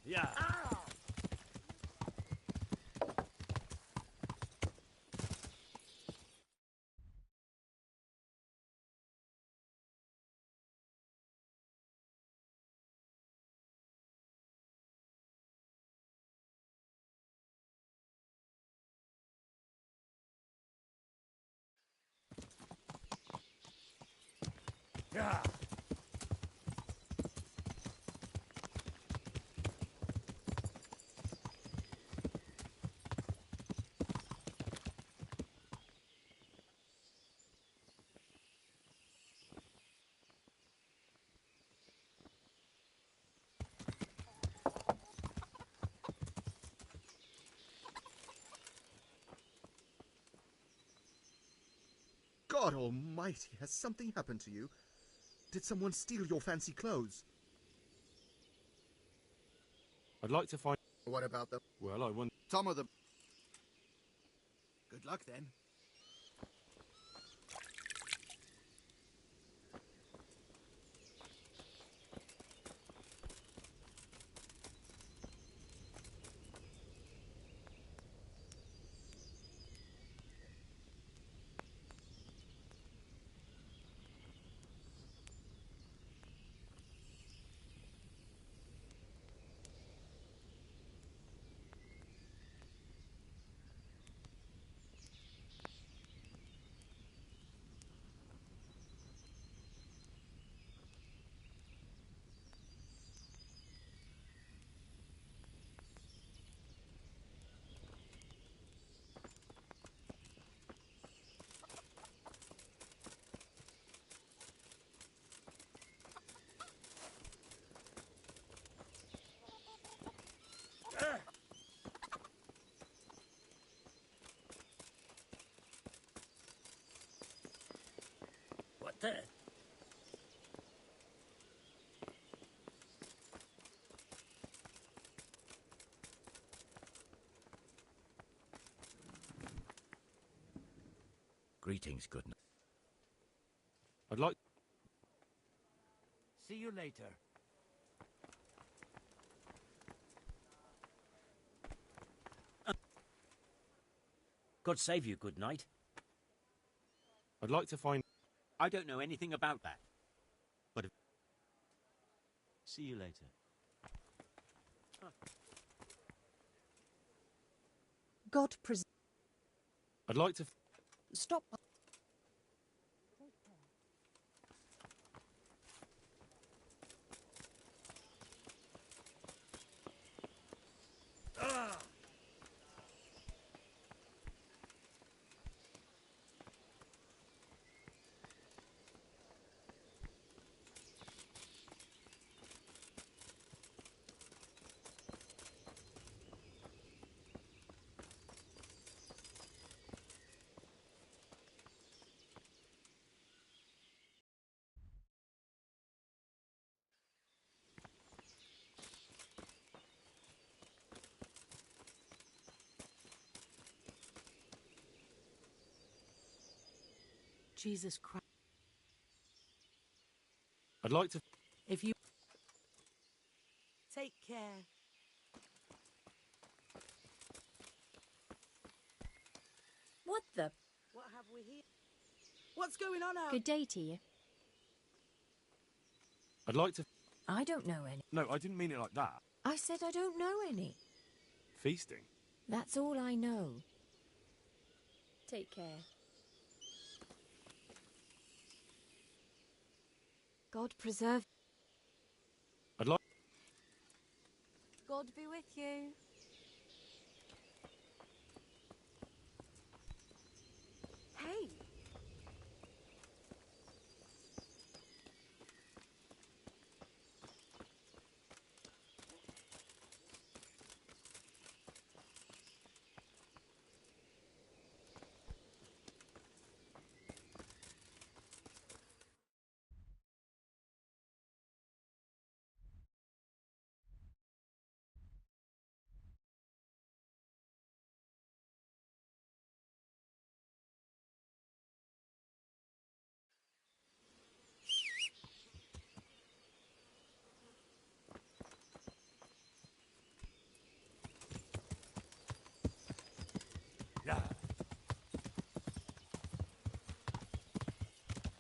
Yeah. Yeah. God almighty, has something happened to you? Did someone steal your fancy clothes? I'd like to find... What about them? Well, I wonder... Some of them. Good luck then. What the? Greetings, good night. I'd like... See you later. God save you, good night. I'd like to find... I don't know anything about that. But... See you later. God preserve. I'd like to... Stop. Jesus Christ. I'd like to... If you take care. What the? What have we here? What's going on out? Good day to you. I'd like to... I don't know any. No, I didn't mean it like that. I said I don't know any. Feasting. That's all I know. Take care. God preserve. I'd like... God be with you. Hey.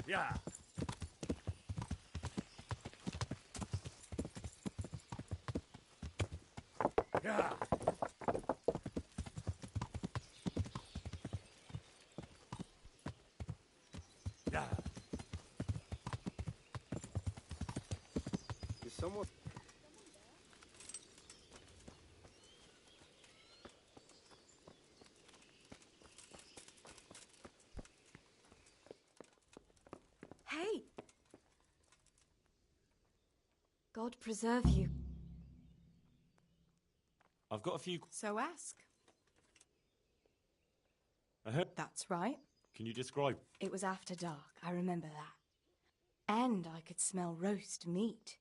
Yeah. Yeah. Yeah. Is someone... Hey! God preserve you. I've got a few. So ask. I heard. That's right. Can you describe? It was after dark, I remember that. And I could smell roast meat.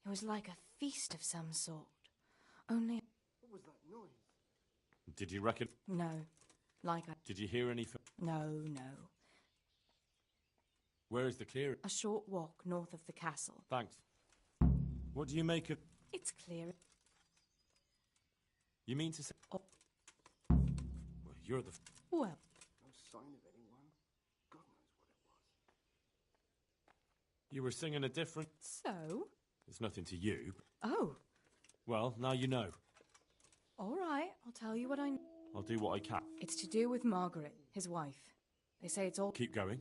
It was like a feast of some sort. Only... What was that noise? Did you reckon? No. Like I... Did you hear anything? No, no. Where is the clearing? A short walk north of the castle. Thanks. What do you make of? It's clear. You mean to say? Oh. Well, you're the. Well, No sign of anyone. God knows what it was. You were singing a different. so... It's nothing to you. Oh, Well, now you know. all right. I'll tell you what I know. I'll do what I can. It's to do with Margaret, his wife. They say it's all... Keep going.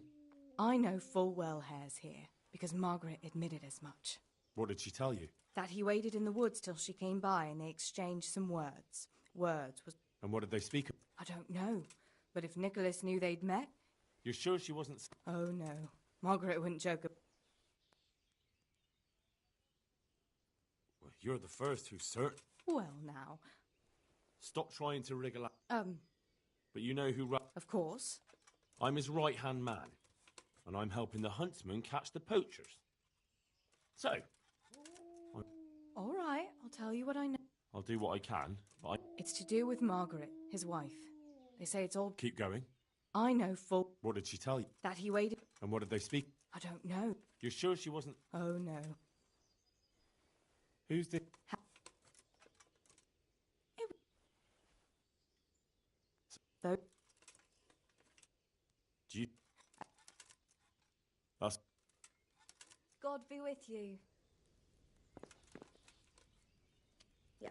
I know full well Hare's here, because Margaret admitted as much. What did she tell you? That he waited in the woods till she came by and they exchanged some words. Words was... And what did they speak of? I don't know. But if Nicholas knew they'd met... You're sure she wasn't. Oh, no. Margaret wouldn't joke about... Well, you're the first who's certain. Well, now... Stop trying to wriggle out. But you know who. Of course. I'm his right-hand man, and I'm helping the huntsman catch the poachers. So, All right. I'll tell you what I know. I'll do what I can, but I It's to do with Margaret, his wife. They say it's all... keep going. I know full... What did she tell you? That he waited... And what did they speak? I don't know. You're sure she wasn't. Oh, no. Who's the? Though... Do you? That's. God be with you. Yeah.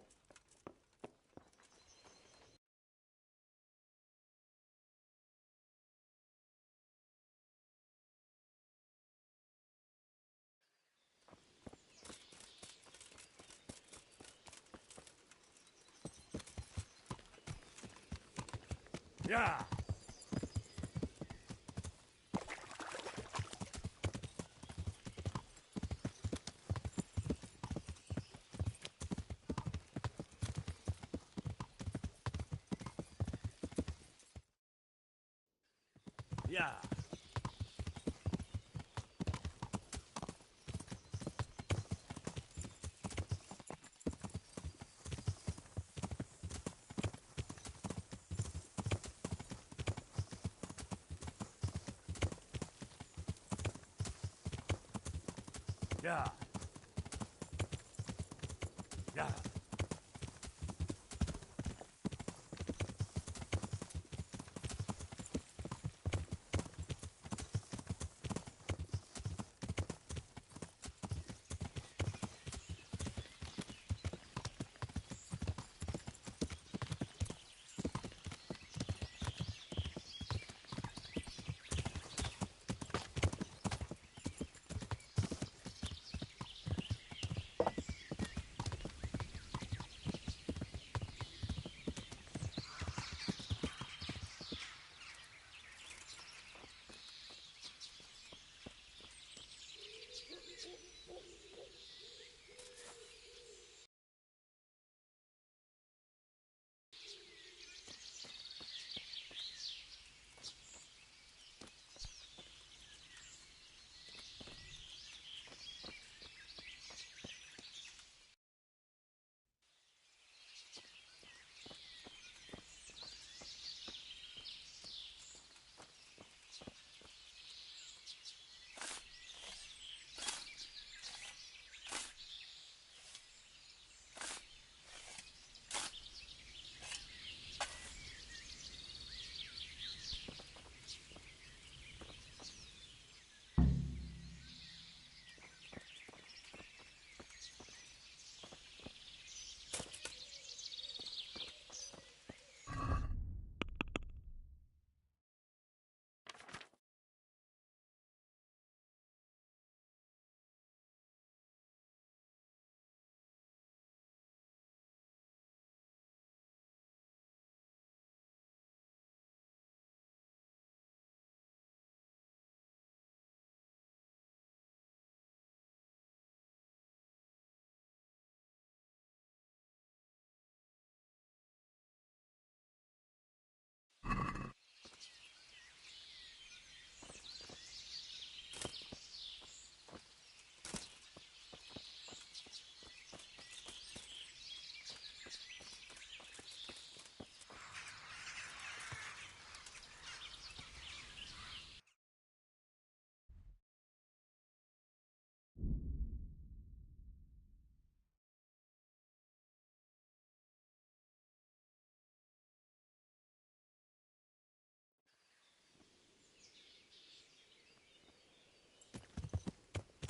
Yeah. Yeah. Yeah. Yeah.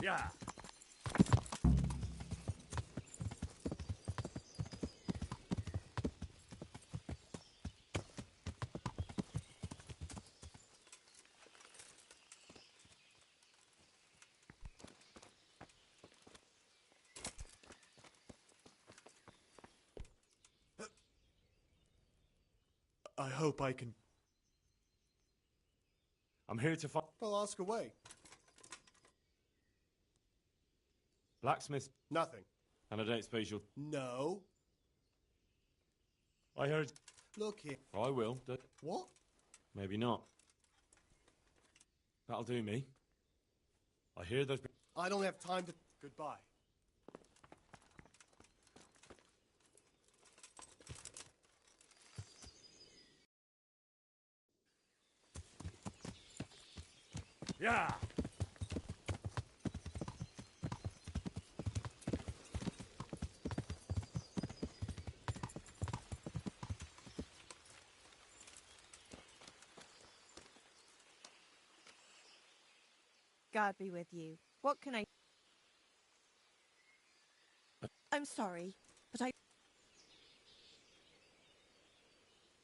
Yeah. I hope I can... I'm here to find Well, ask away. blacksmith, Nothing. and I don't suppose you'll... No. I heard... Look here. I will. What? Maybe not. That'll do me. I hear there's been... I don't have time to... Goodbye. Yeah! God be with you. What can I... I'm sorry, but I...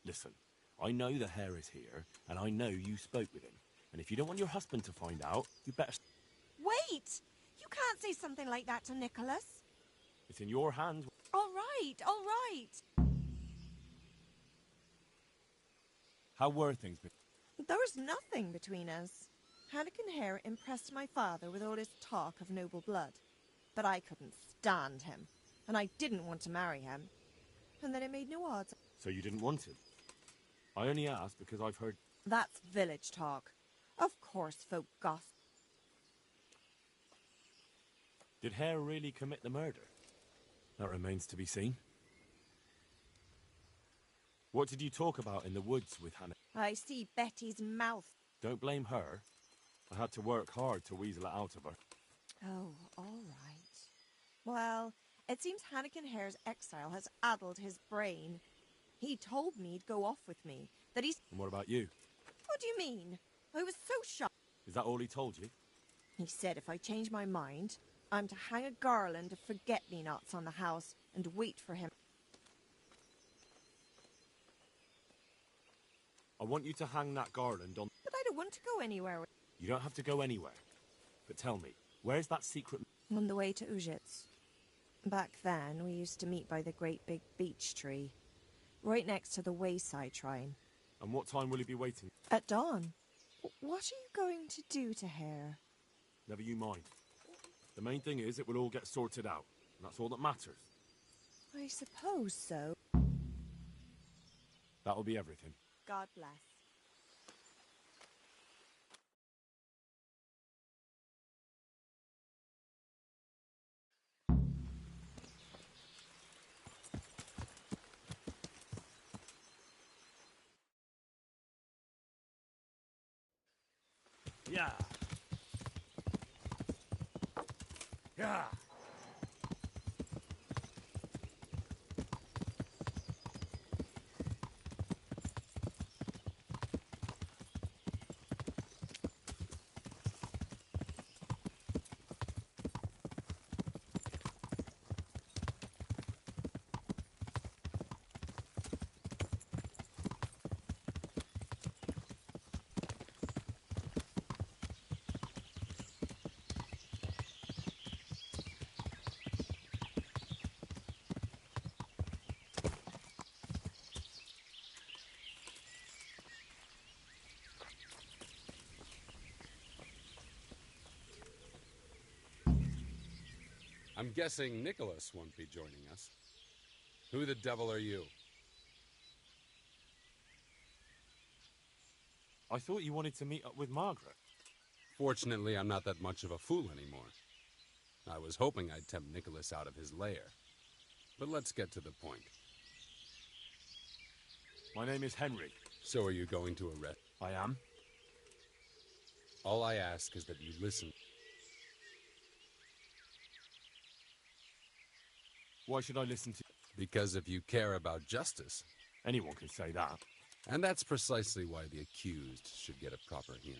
Listen, I know the hare is here, and I know you spoke with him. And if you don't want your husband to find out, you better... Wait! You can't say something like that to Nicholas. It's in your hands. All right, all right. How were things? There was nothing between us. Hannikin Hare impressed my father with all his talk of noble blood. But I couldn't stand him, and I didn't want to marry him. And then it made no odds. So you didn't want him? I only asked because I've heard... That's village talk. Of course folk gossip. Did Hare really commit the murder? That remains to be seen. What did you talk about in the woods with Hannah? I see Betty's mouth. Don't blame her. I had to work hard to weasel it out of her. Oh, all right. Well, it seems Hannikin Hare's exile has addled his brain. He told me he'd go off with me, that he's... And what about you? What do you mean? I was so shocked. Is that all he told you? He said if I change my mind, I'm to hang a garland of forget-me-nots on the house and wait for him. I want you to hang that garland on... But I don't want to go anywhere. You don't have to go anywhere. But tell me, where's that secret... On the way to Ujits. Back then, we used to meet by the great big beech tree, right next to the wayside shrine. And what time will he be waiting? At dawn. What are you going to do to Hare? Never you mind. The main thing is it will all get sorted out. And that's all that matters. I suppose so. That'll be everything. God bless. Yeah. Yeah. I'm guessing Nicholas won't be joining us. Who the devil are you? I thought you wanted to meet up with Margaret. Fortunately, I'm not that much of a fool anymore. I was hoping I'd tempt Nicholas out of his lair. But let's get to the point. My name is Henry. So are you going to arrest? I am. All I ask is that you listen. Why should I listen to... Because if you care about justice... Anyone can say that. And that's precisely why the accused should get a proper hearing.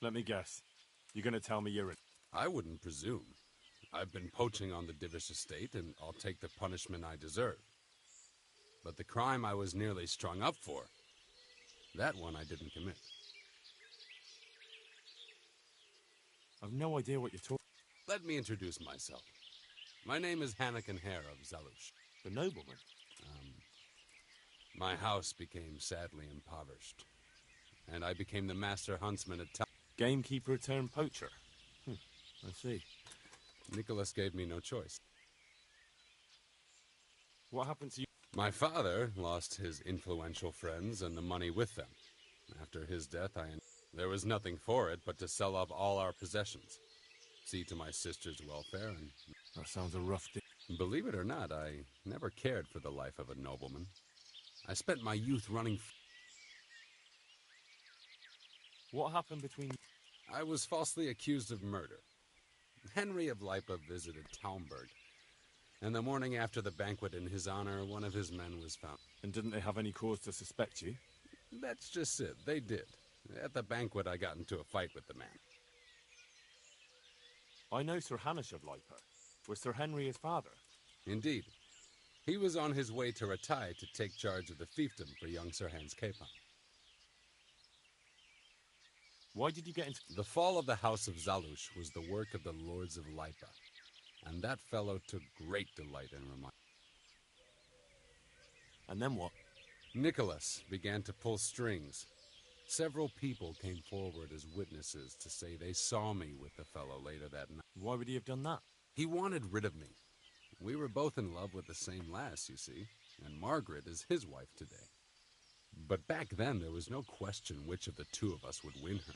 Let me guess. You're gonna tell me you're in... I wouldn't presume. I've been poaching on the Divish estate, and I'll take the punishment I deserve. But the crime I was nearly strung up for, that one I didn't commit. I've no idea what you're talking... Let me introduce myself. My name is Hanakin Hare of Zalush. The nobleman? My house became sadly impoverished, and I became the master huntsman at town. Gamekeeper turned poacher? I see. Nicholas gave me no choice. What happened to you? My father lost his influential friends and the money with them. After his death, there was nothing for it but to sell off all our possessions, see to my sister's welfare, and... That sounds a rough thing. Believe it or not, I never cared for the life of a nobleman. I spent my youth running... What happened between... I was falsely accused of murder. Henry of Lipa visited Taumberg, and the morning after the banquet in his honor, one of his men was found. And didn't they have any cause to suspect you? That's just it. They did. At the banquet, I got into a fight with the man. I know Sir Hanish of Lipa. Was Sir Henry his father? Indeed. He was on his way to Ratai to take charge of the fiefdom for young Sir Hans Capon. Why did you get into... The fall of the House of Zalush was the work of the Lords of Lipa, and that fellow took great delight in reminding. And then what? Nicholas began to pull strings. Several people came forward as witnesses to say they saw me with the fellow later that night. Why would he have done that? He wanted rid of me. We were both in love with the same lass, you see, and Margaret is his wife today. But back then, there was no question which of the two of us would win her.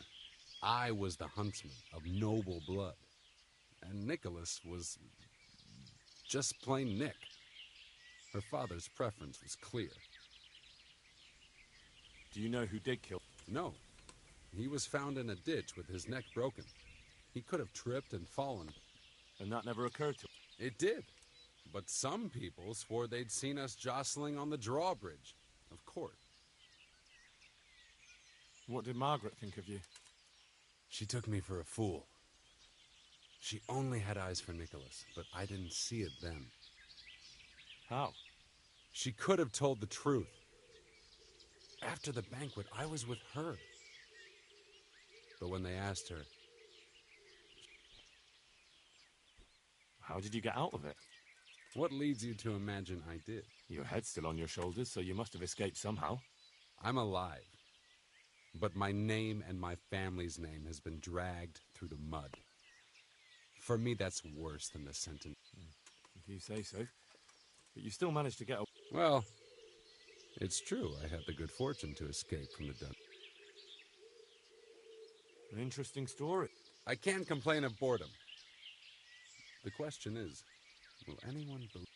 I was the huntsman of noble blood, and Nicholas was just plain Nick. Her father's preference was clear. Do you know who did kill... No. He was found in a ditch with his neck broken. He could have tripped and fallen. And that never occurred to him? It did. But some people swore they'd seen us jostling on the drawbridge of court. What did Margaret think of you? She took me for a fool. She only had eyes for Nicholas, but I didn't see it then. How? She could have told the truth. After the banquet, I was with her. But when they asked her... How did you get out of it? What leads you to imagine I did? Your head's still on your shoulders, so you must have escaped somehow. I'm alive. But my name and my family's name has been dragged through the mud. For me, that's worse than the sentence. If you say so. But you still managed to get away. Well, it's true. I had the good fortune to escape from the dungeon. An interesting story. I can't complain of boredom. The question is, will anyone believe?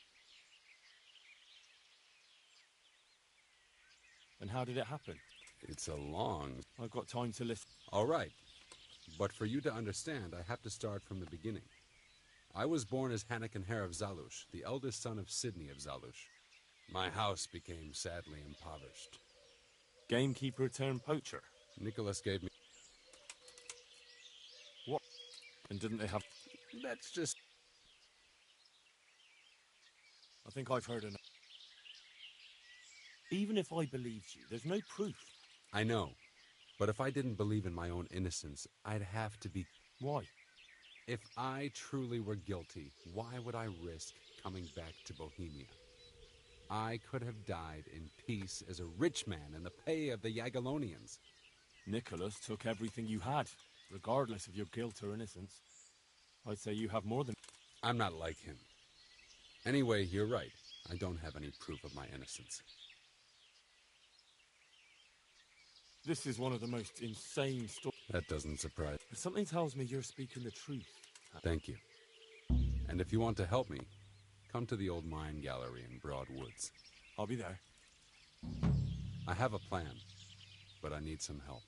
And how did it happen? It's a long... I've got time to listen. All right. But for you to understand, I have to start from the beginning. I was born as Hanakin Hare of Zalush, the eldest son of Sidney of Zalush. My house became sadly impoverished. Gamekeeper turned poacher? Nicholas gave me... What? And didn't they have... That's just... I think I've heard enough. Even if I believed you, there's no proof. I know. But if I didn't believe in my own innocence, I'd have to be... Why? If I truly were guilty, why would I risk coming back to Bohemia? I could have died in peace as a rich man in the pay of the Jagiellonians. Nicholas took everything you had, regardless of your guilt or innocence. I'd say you have more than... I'm not like him. Anyway, you're right. I don't have any proof of my innocence. This is one of the most insane stories. That doesn't surprise. But something tells me you're speaking the truth. Thank you. And if you want to help me, come to the old mine gallery in Broadwoods. I'll be there. I have a plan, but I need some help.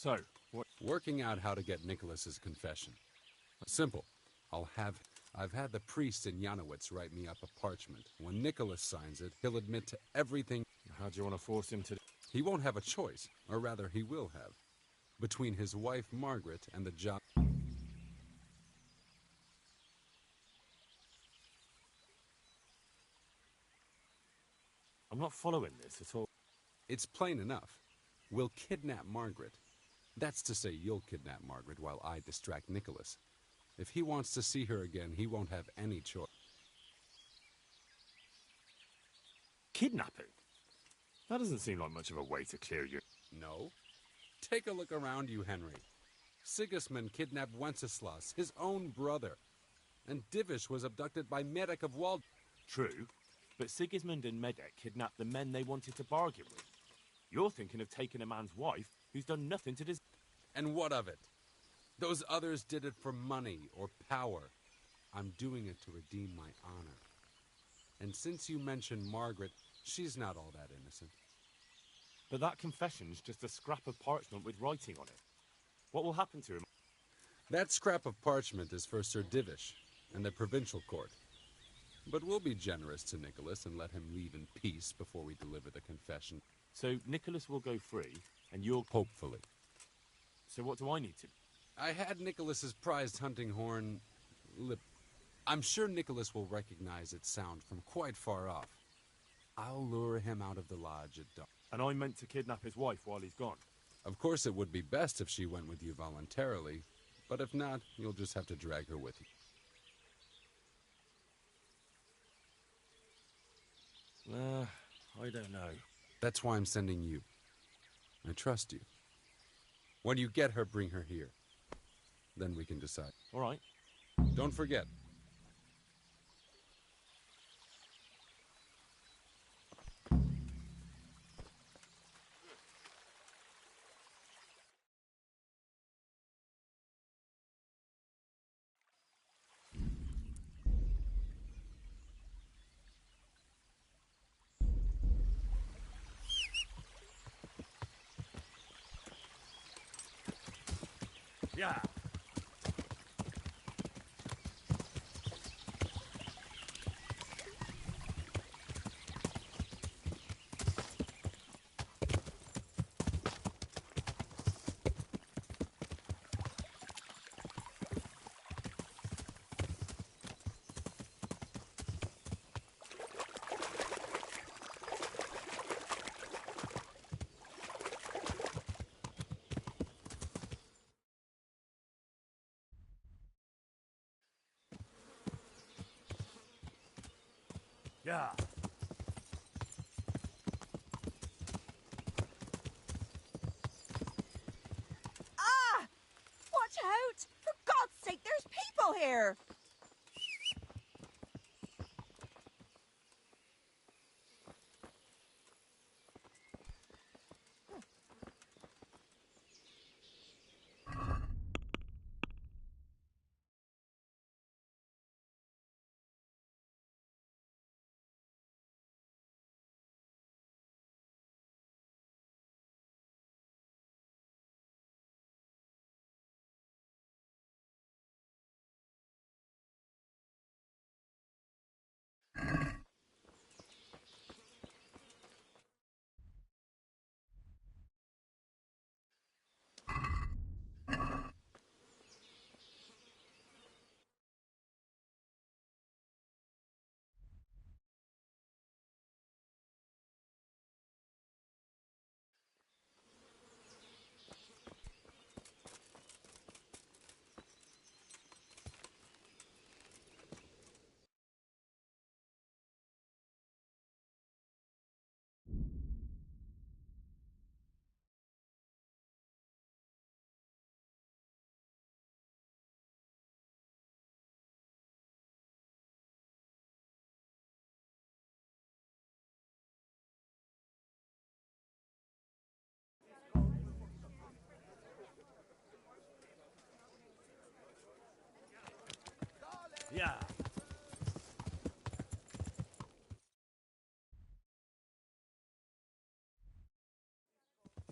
So, what? Working out how to get Nicholas's confession. Simple. I've had the priest in Janowitz write me up a parchment. When Nicholas signs it, he'll admit to everything. How do you want to force him to? He won't have a choice, or rather he will have, between his wife Margaret and the job. I'm not following this at all. It's plain enough. We'll kidnap Margaret. That's to say, you'll kidnap Margaret while I distract Nicholas. If he wants to see her again, he won't have any choice. Kidnapping? That doesn't seem like much of a way to clear you. No? Take a look around you, Henry. Sigismund kidnapped Wenceslas, his own brother. And Divish was abducted by Medek of Wald. True, but Sigismund and Medek kidnapped the men they wanted to bargain with. You're thinking of taking a man's wife who's done nothing to And what of it? Those others did it for money or power. I'm doing it to redeem my honor. And since you mentioned Margaret, she's not all that innocent. But that confession's just a scrap of parchment with writing on it. What will happen to him? That scrap of parchment is for Sir Divish and the provincial court. But we'll be generous to Nicholas and let him leave in peace before we deliver the confession. So Nicholas will go free, and you'll... Hopefully. So what do I need to do? I had Nicholas's prized hunting horn... I'm sure Nicholas will recognize its sound from quite far off. I'll lure him out of the lodge at dawn. And I meant to kidnap his wife while he's gone. Of course it would be best if she went with you voluntarily, but if not, you'll just have to drag her with you. I don't know. That's why I'm sending you. I trust you. When you get her, bring her here. Then we can decide. All right. Don't forget. Yeah. Yeah. Ah! Watch out! For God's sake, there's people here! Yeah.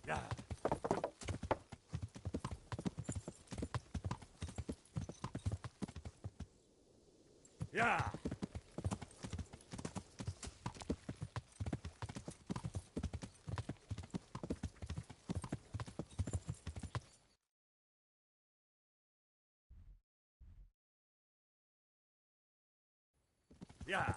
Yeah. Yeah. Yeah.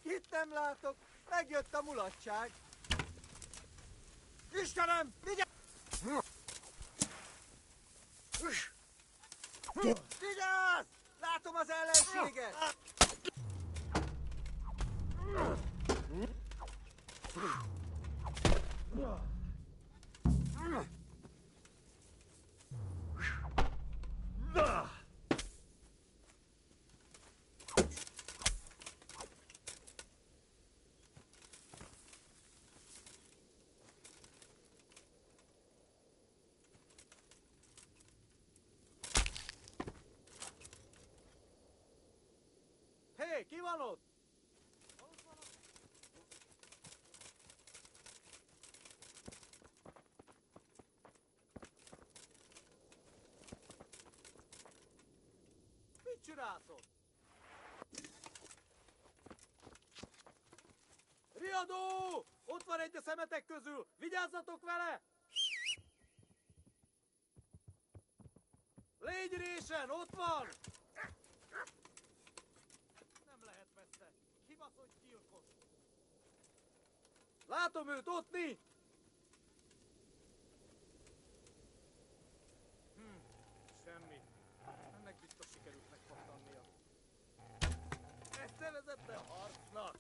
Itt nem látok, megjött a mulatság. Istenem, vigyázz! Vigyázz! Látom az ellenséget! Hé, ki van ott? Mit csinálsz ott? Riadó! Ott van egy a szemetek közül! Vigyázzatok vele! Légy résen, ott van! Nem lehet messze. Kibaszott gyilkos. Látom őt, ott mi? Semmi. Ennek biztos sikerült megpattannia. Ezt nevezett le harcnak.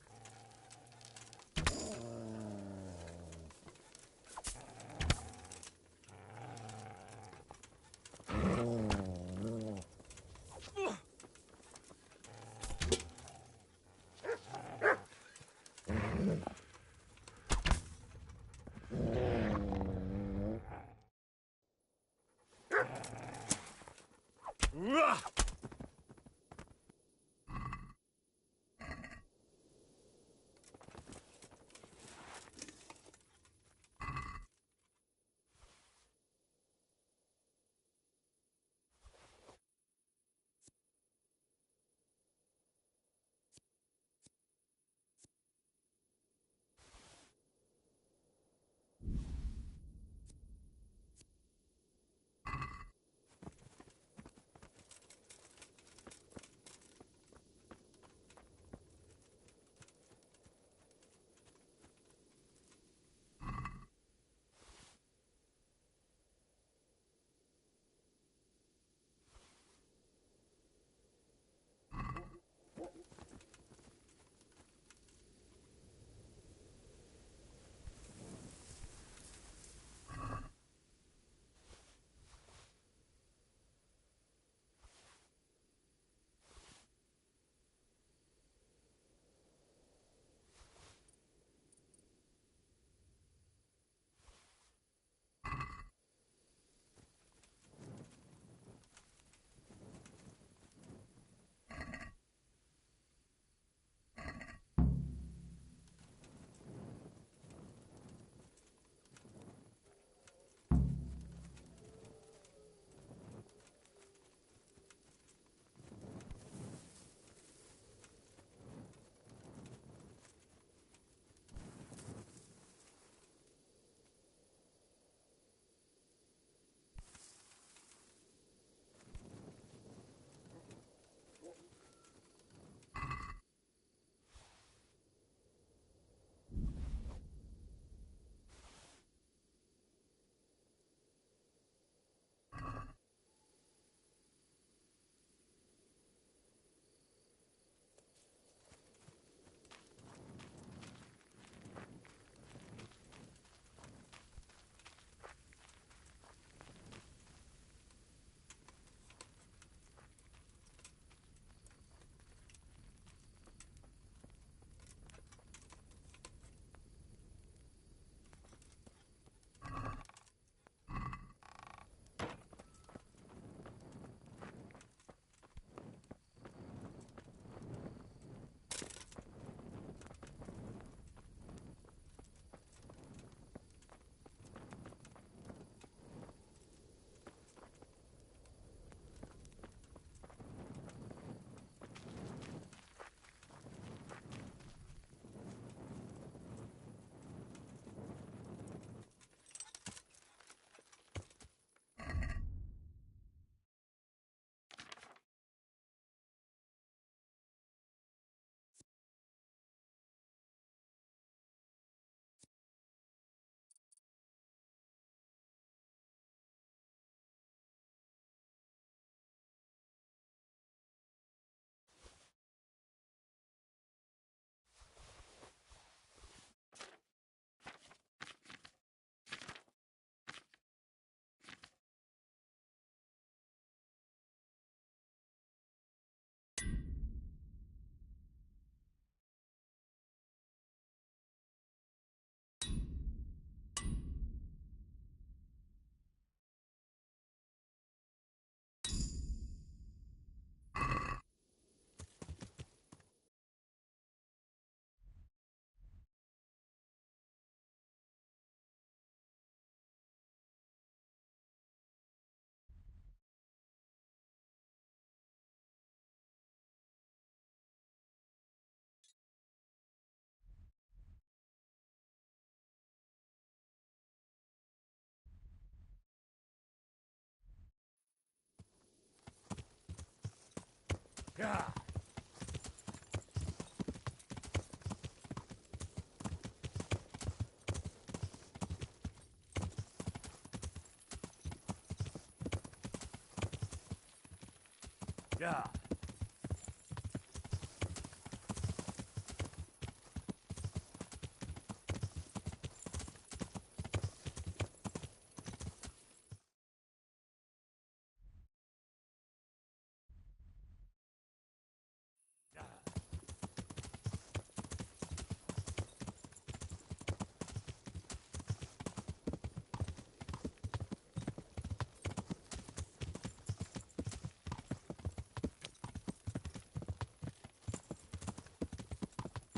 Yeah.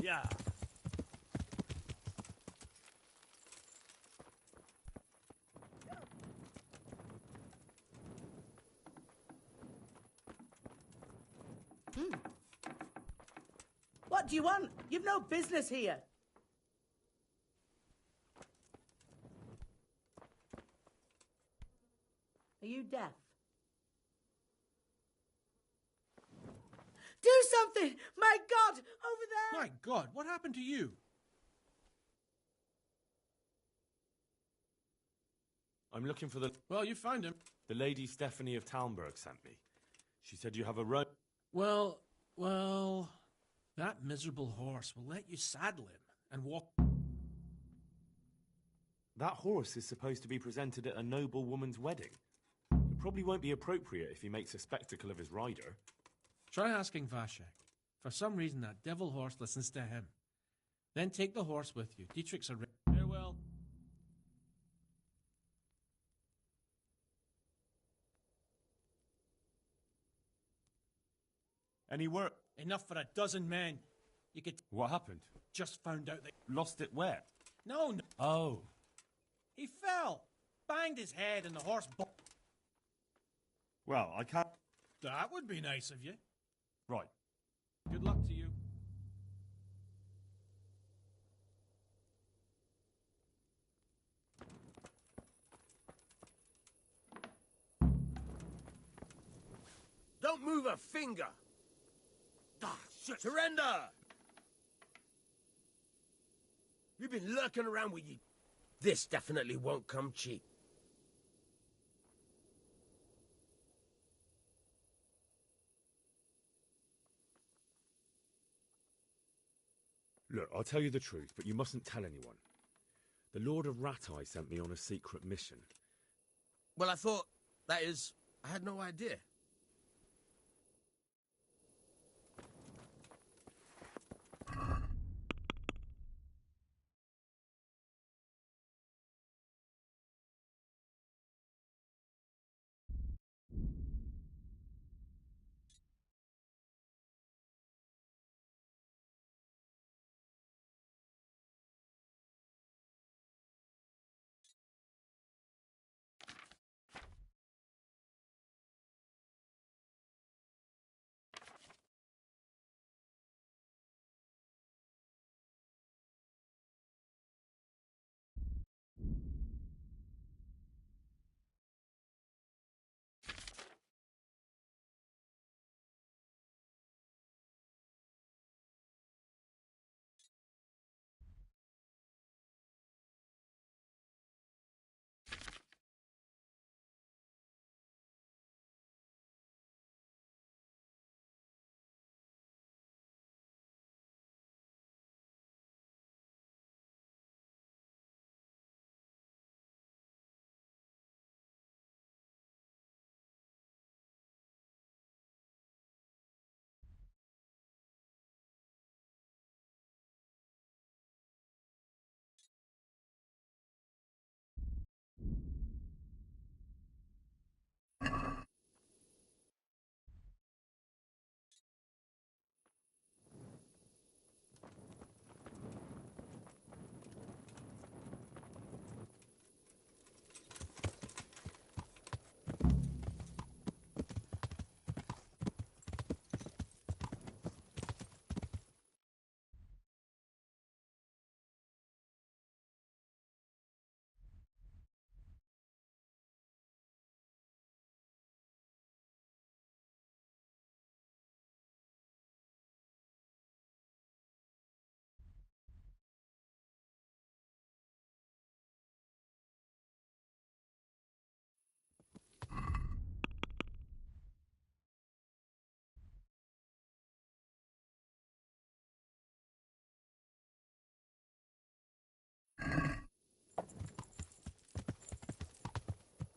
Yeah. What do you want? You've no business here. Are you deaf? Do something! My God! Over there! My God, what happened to you? I'm looking for the... Well, you found him. The lady Stephanie of Talmberg sent me. She said you have a road... Well, that miserable horse will let you saddle him and walk... That horse is supposed to be presented at a noble woman's wedding. It probably won't be appropriate if he makes a spectacle of his rider. Try asking Vashek. For some reason, that devil horse listens to him. Then take the horse with you. Dietrich's a... Farewell. Any work? Enough for a dozen men. You could... What happened? Just found out they... Lost it where? No. Oh. He fell. Banged his head and the horse... Well, I can't... That would be nice of you. Right. Good luck to you. Don't move a finger! Ah, shit. Surrender! You've been lurking around with you. This definitely won't come cheap. Look, I'll tell you the truth, but you mustn't tell anyone. The Lord of Ratai sent me on a secret mission. Well, I thought... That is... I had no idea.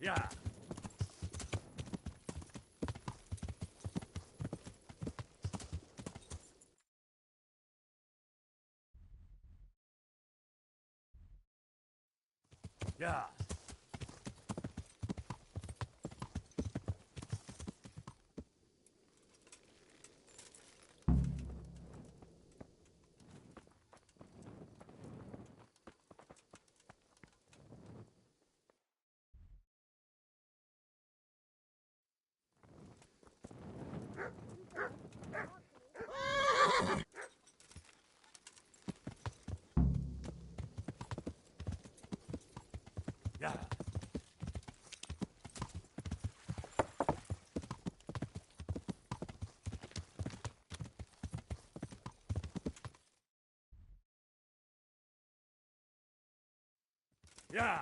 Yeah. Yeah. Yeah. Yeah.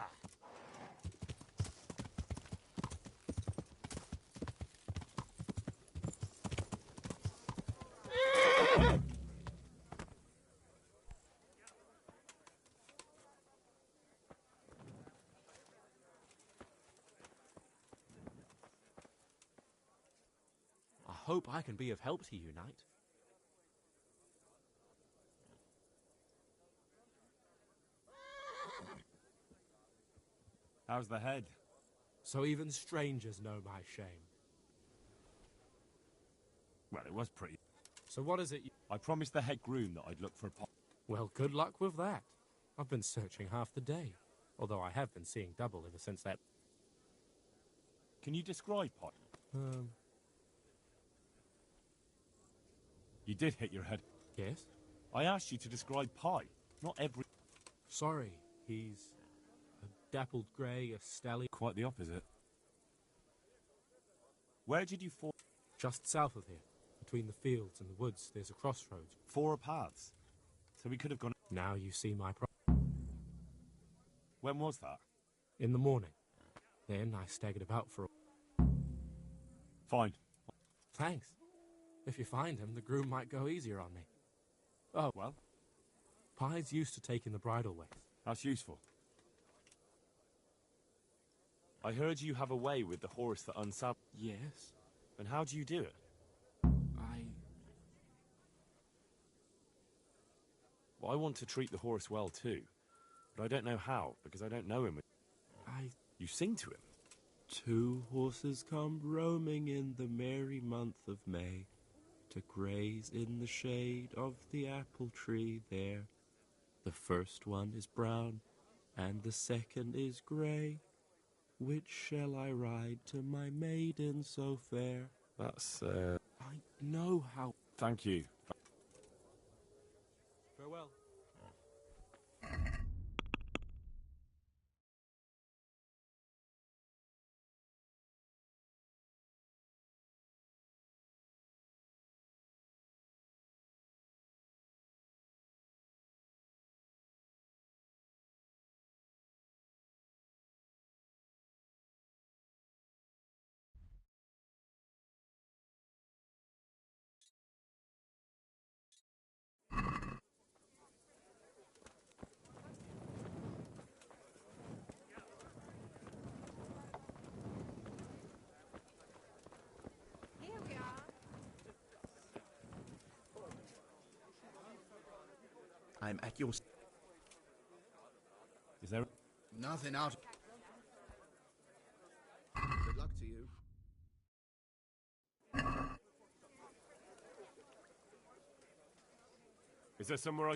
I hope I can be of help to you, Knight. How's the head? So even strangers know my shame. Well, it was pretty. So what is it I promised the head groom that I'd look for a pot. Well, good luck with that. I've been searching half the day, although I have been seeing double ever since that... Can you describe pot? You did hit your head. Yes? I asked you to describe Pie, not every... Sorry, he's a dappled grey, a stallion... Quite the opposite. Where did you fall? Just south of here, between the fields and the woods, there's a crossroads. 4 paths. So we could have gone... Now you see my When was that? In the morning. Then I staggered about for a... Fine. Thanks. If you find him, the groom might go easier on me. Oh, Well, Pie's used to taking the bridle ways. that's useful. I heard you have a way with the horse that unsaddles. Yes. And how do you do it? Well, I want to treat the horse well too, but I don't know how, because I don't know him. You sing to him. 2 horses come roaming in the merry month of May to graze in the shade of the apple tree there. The first one is brown, and the second is grey. Which shall I ride to my maiden so fair? That's, I know how... Thank you. Farewell. I'm at your... Is there... Nothing out. Good luck to you. Is there somewhere I...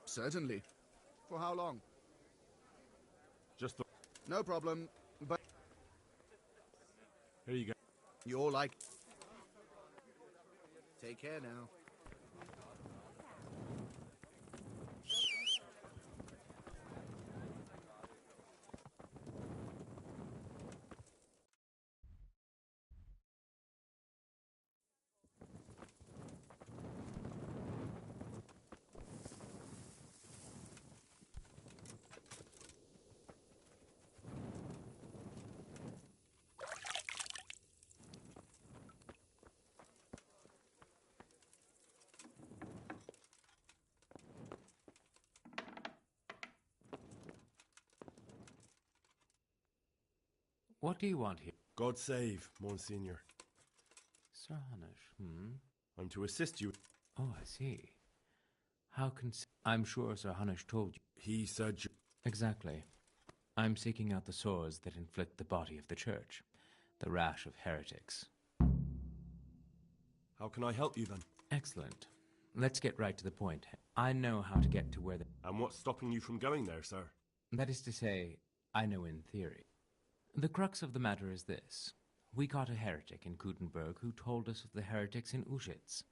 Certainly. For how long? Just the... No problem, but... Here you go. You're like... Take care now. What do you want here? God save, Monsignor. Sir Hanish, I'm to assist you. Oh, I see. How can... I'm sure Sir Hanish told you. He said you... Exactly. I'm seeking out the sores that inflict the body of the church. The rash of heretics. How can I help you then? Excellent. Let's get right to the point. I know how to get to where the... And what's stopping you from going there, sir? That is to say, I know in theory. The crux of the matter is this. We caught a heretic in Kutenberg who told us of the heretics in Uschitz.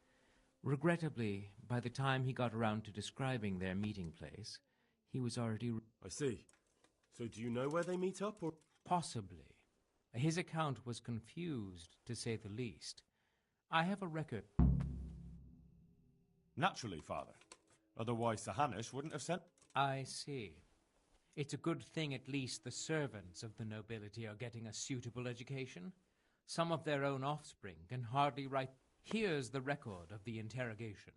Regrettably, by the time he got around to describing their meeting place, he was already... I see. So do you know where they meet up, or...? Possibly. His account was confused, to say the least. I have a record... Naturally, Father. Otherwise Sir Hanish wouldn't have sent... I see. It's a good thing at least the servants of the nobility are getting a suitable education. Some of their own offspring can hardly write... Here's the record of the interrogation.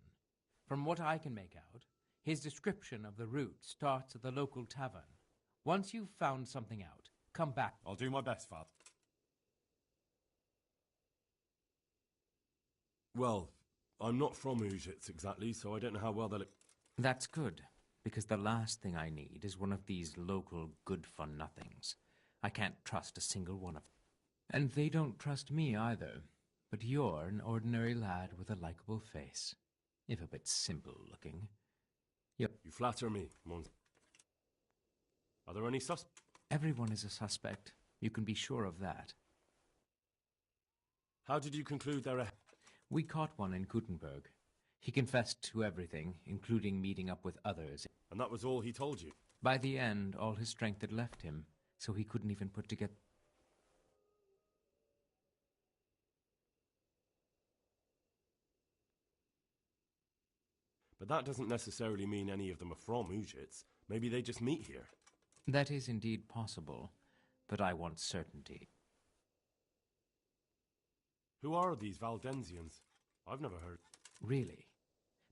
From what I can make out, his description of the route starts at the local tavern. Once you've found something out, come back. I'll do my best, Father. Well, I'm not from Uschitz exactly, so I don't know how well they'll... That's good, because the last thing I need is one of these local good-for-nothings. I can't trust a single one of them. And they don't trust me either. But you're an ordinary lad with a likable face, if a bit simple-looking. You flatter me, Mons. Are there any Everyone is a suspect. You can be sure of that. How did you conclude they're We caught one in Kutenberg. He confessed to everything, including meeting up with others. And that was all he told you? By the end, all his strength had left him, so he couldn't even put together... But that doesn't necessarily mean any of them are from Uschitz. Maybe they just meet here. That is indeed possible, but I want certainty. Who are these Valdensians? I've never heard. Really?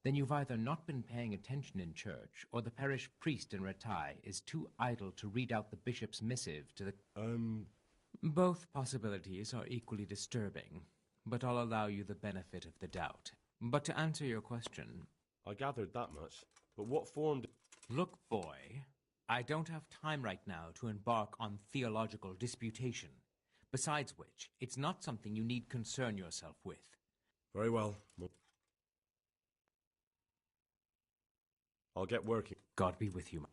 Then you've either not been paying attention in church, or the parish priest in Ratai is too idle to read out the bishop's missive to the... Both possibilities are equally disturbing, but I'll allow you the benefit of the doubt. But to answer your question... I gathered that much, but what form... Look, boy, I don't have time right now to embark on theological disputation. Besides which, it's not something you need concern yourself with. Very well. I'll get working. God be with you.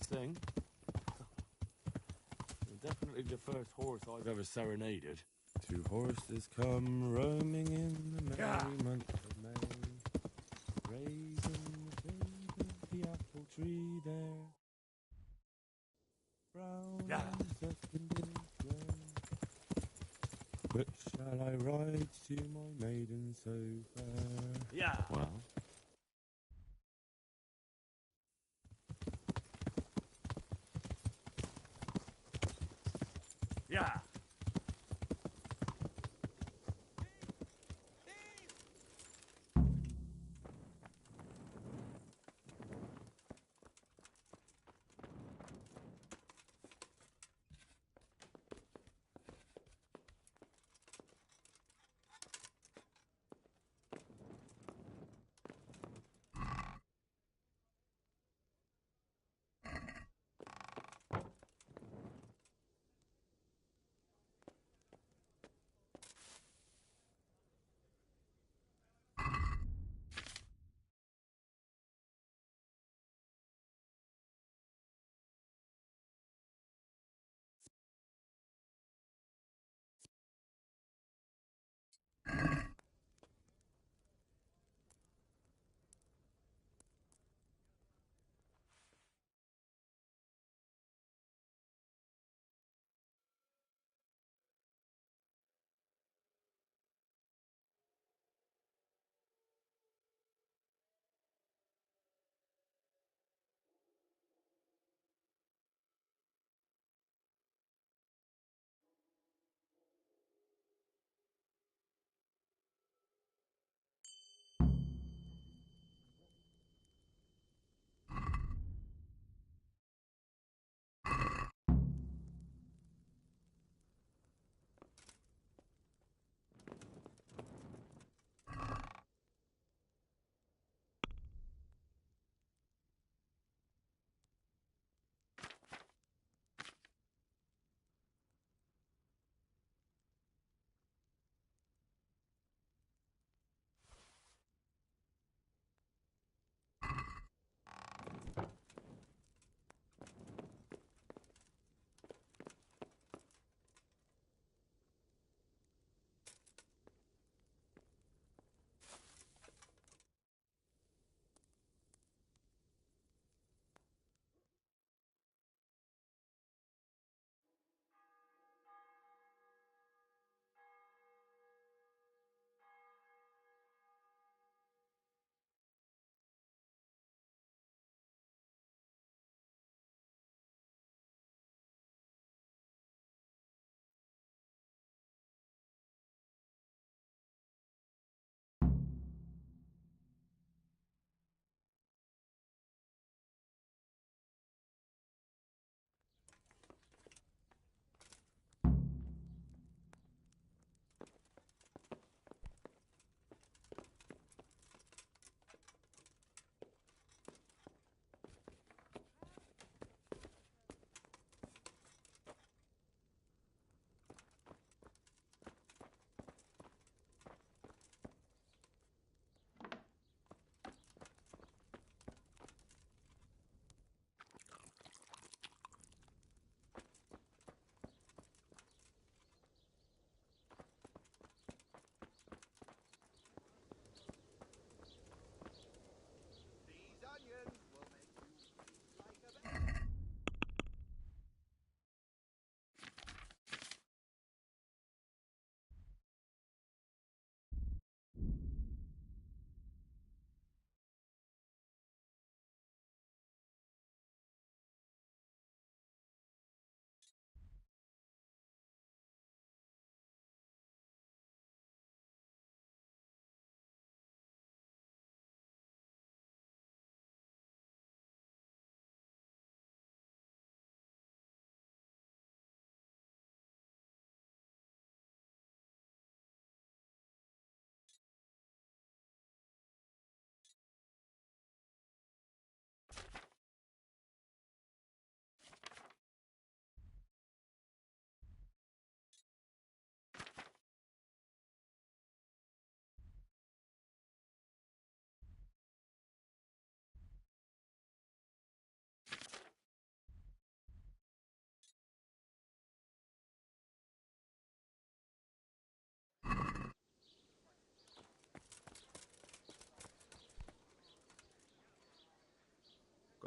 thing. Definitely the first horse I've ever serenaded. Two horses come roaming in the merry month of May, raising the shade of the apple tree there. Brown and second in grey. Which shall I ride to my maiden so fair? Yeah. Well. Yeah.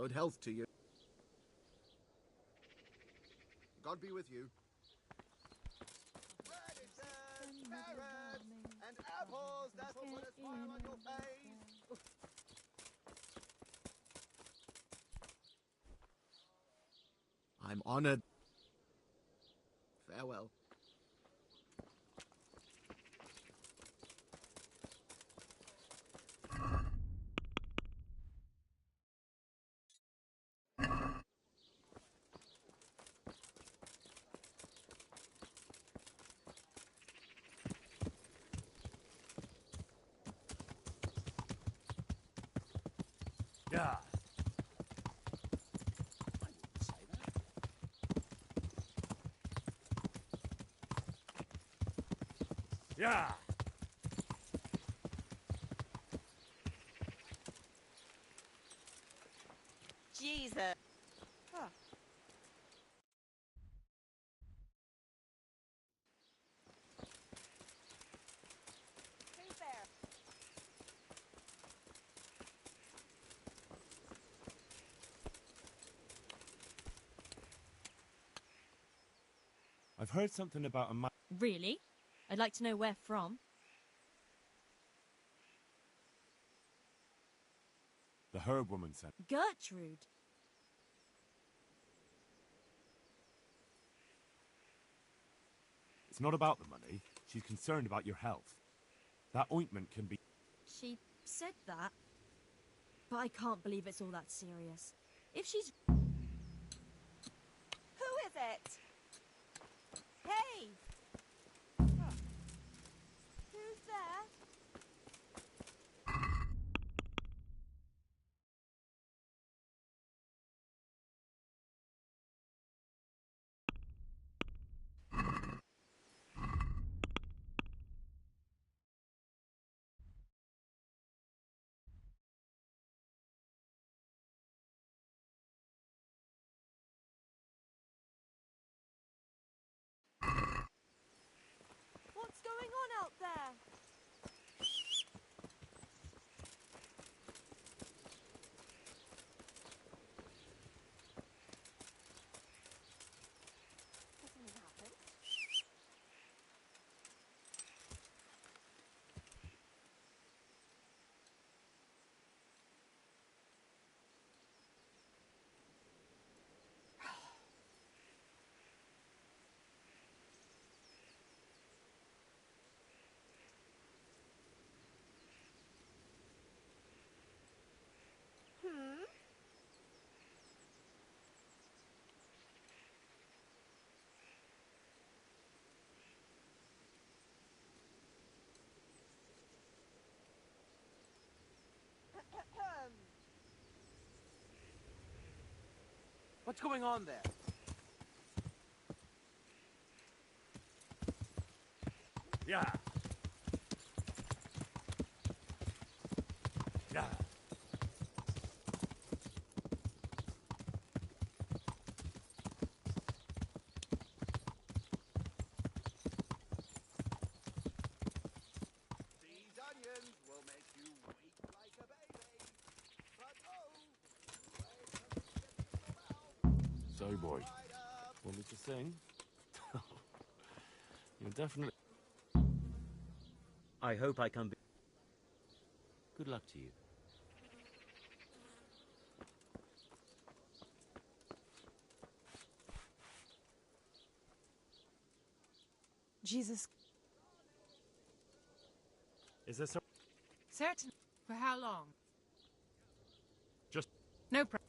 Good health to you. God be with you. Radishes, carrots, and apples that will put a smile on your face. I'm honored. Farewell. Yeah. Yeah. Jesus. Huh. Who's there? I've heard something about a man. Really? I'd like to know where from. The herb woman sent. Gertrude. It's not about the money. She's concerned about your health. That ointment can be... She said that. But I can't believe it's all that serious. If she's... Who is it? Hey! Who's there? What's going on out there? Something happened? What's going on there? Yeah. Yeah. These onions will make you weep like a baby. But So, boy, want me to sing? You're definitely... I hope I can be... Good luck to you. Jesus. Is there some... Certain. For how long? Just... No problem.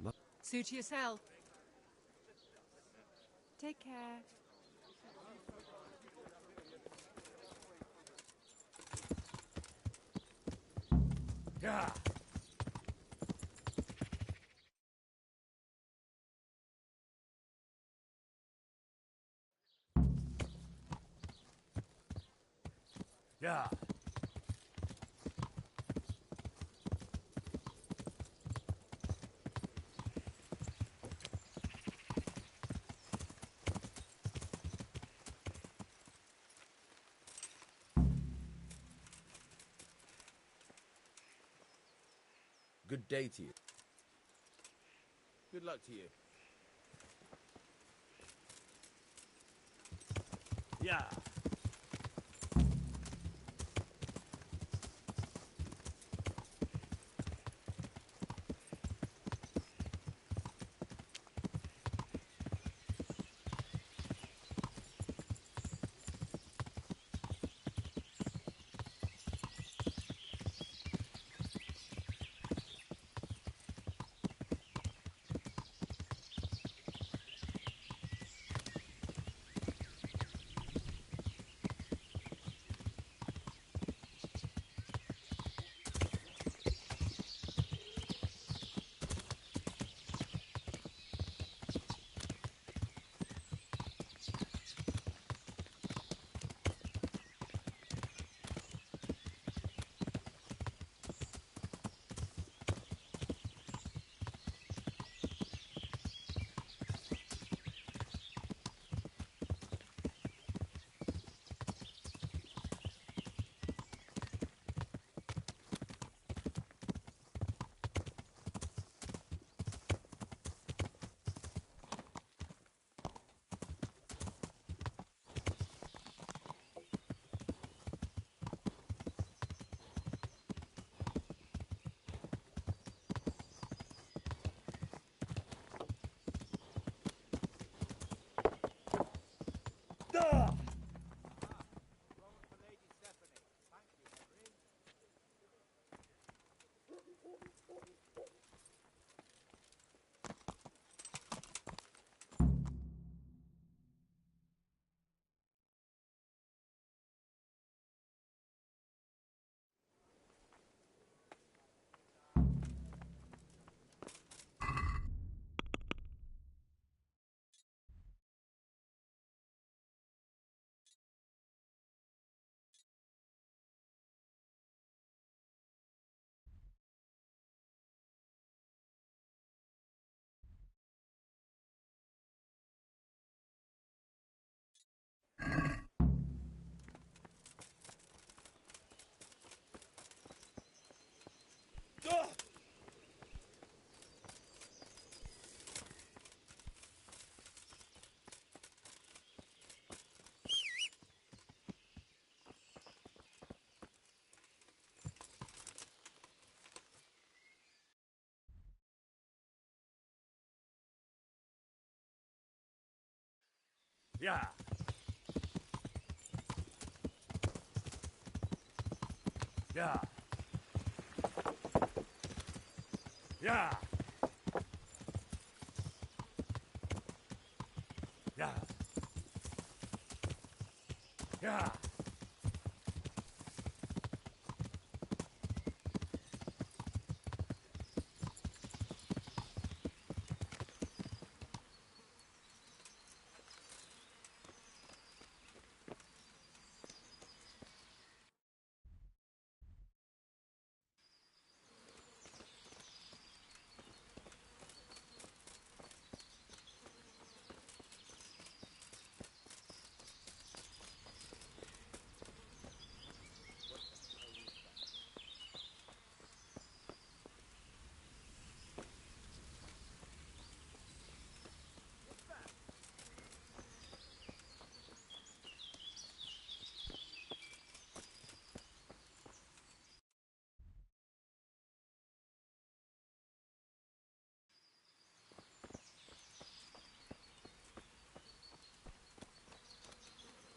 No. Suit yourself. Take care. Yeah. Yeah. Good day to you. Good luck to you. Yeah. Yeah. Yeah. Yeah. Yeah. Yeah.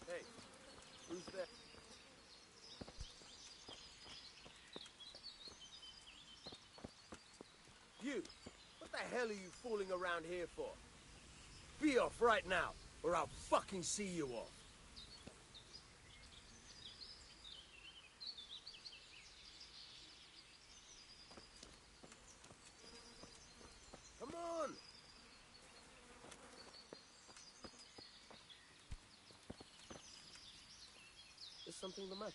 Hey, who's there? You! What the hell are you fooling around here for? Be off right now, or I'll fucking see you off. Come on! Is something the matter?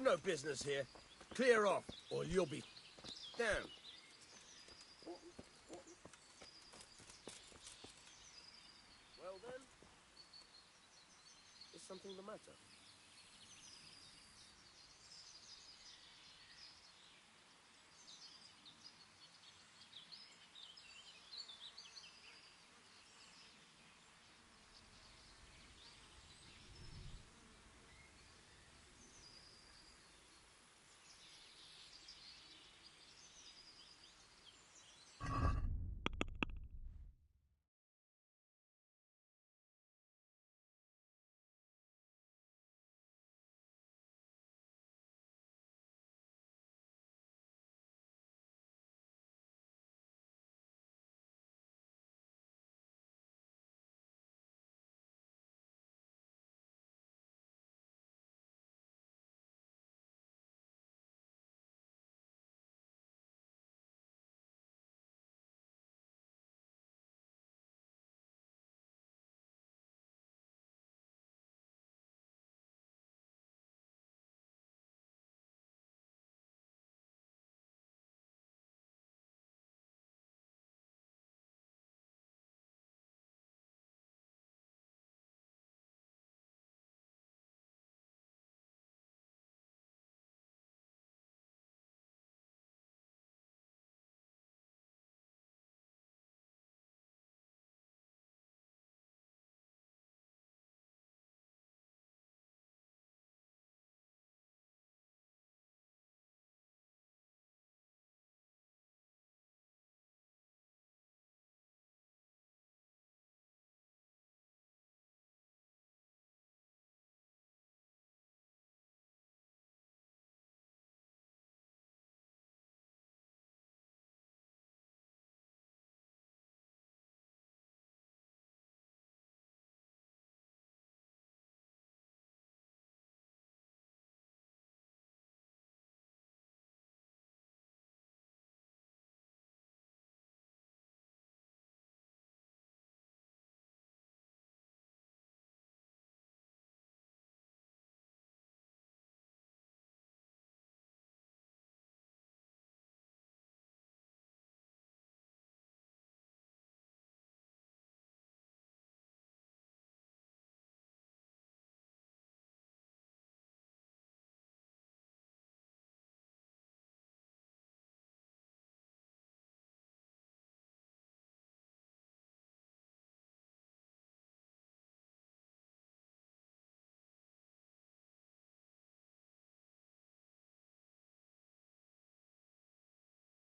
no business here. Clear off, or you'll be... Damn. Well then, is something the matter?